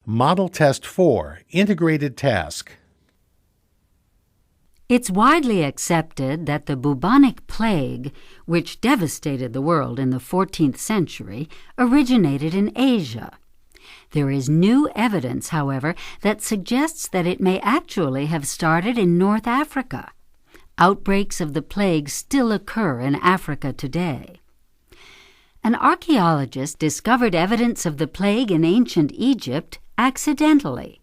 Model Test 4, Integrated Task. It's widely accepted that the bubonic plague, which devastated the world in the 14th century, originated in Asia. There is new evidence, however, that suggests that it may actually have started in North Africa. Outbreaks of the plague still occur in Africa today. An archaeologist discovered evidence of the plague in ancient Egypt accidentally.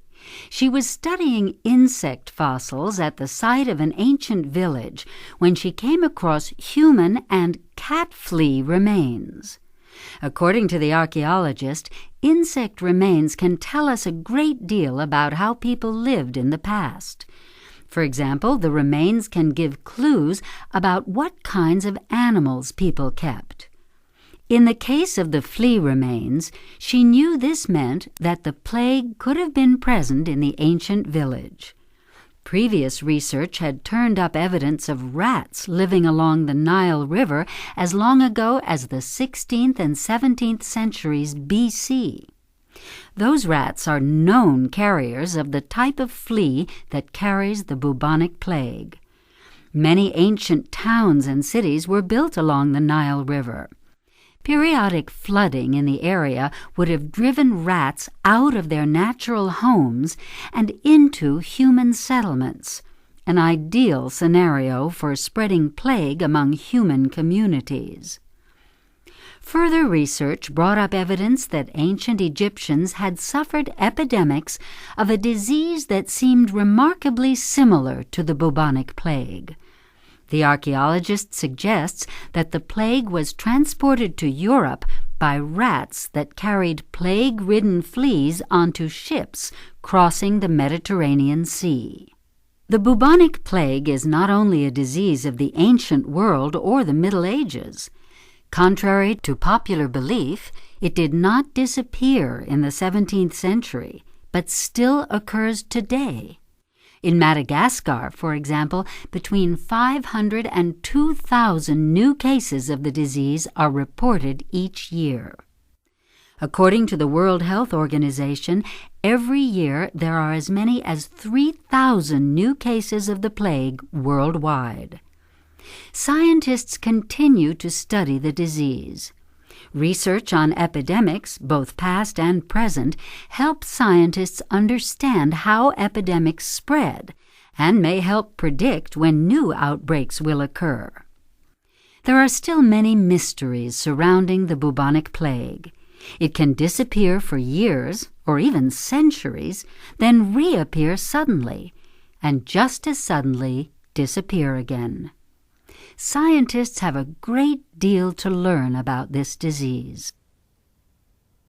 She was studying insect fossils at the site of an ancient village when she came across human and cat flea remains. According to the archaeologist, insect remains can tell us a great deal about how people lived in the past. For example, the remains can give clues about what kinds of animals people kept. In the case of the flea remains, she knew this meant that the plague could have been present in the ancient village. Previous research had turned up evidence of rats living along the Nile River as long ago as the 16th and 17th centuries BC. Those rats are known carriers of the type of flea that carries the bubonic plague. Many ancient towns and cities were built along the Nile River. Periodic flooding in the area would have driven rats out of their natural homes and into human settlements, an ideal scenario for spreading plague among human communities. Further research brought up evidence that ancient Egyptians had suffered epidemics of a disease that seemed remarkably similar to the bubonic plague. The archaeologist suggests that the plague was transported to Europe by rats that carried plague-ridden fleas onto ships crossing the Mediterranean Sea. The bubonic plague is not only a disease of the ancient world or the Middle Ages. Contrary to popular belief, it did not disappear in the 17th century, but still occurs today. In Madagascar, for example, between 500 and 2,000 new cases of the disease are reported each year. According to the World Health Organization, every year there are as many as 3,000 new cases of the plague worldwide. Scientists continue to study the disease. Research on epidemics, both past and present, helps scientists understand how epidemics spread and may help predict when new outbreaks will occur. There are still many mysteries surrounding the bubonic plague. It can disappear for years or even centuries, then reappear suddenly, and just as suddenly disappear again. Scientists have a great deal to learn about this disease.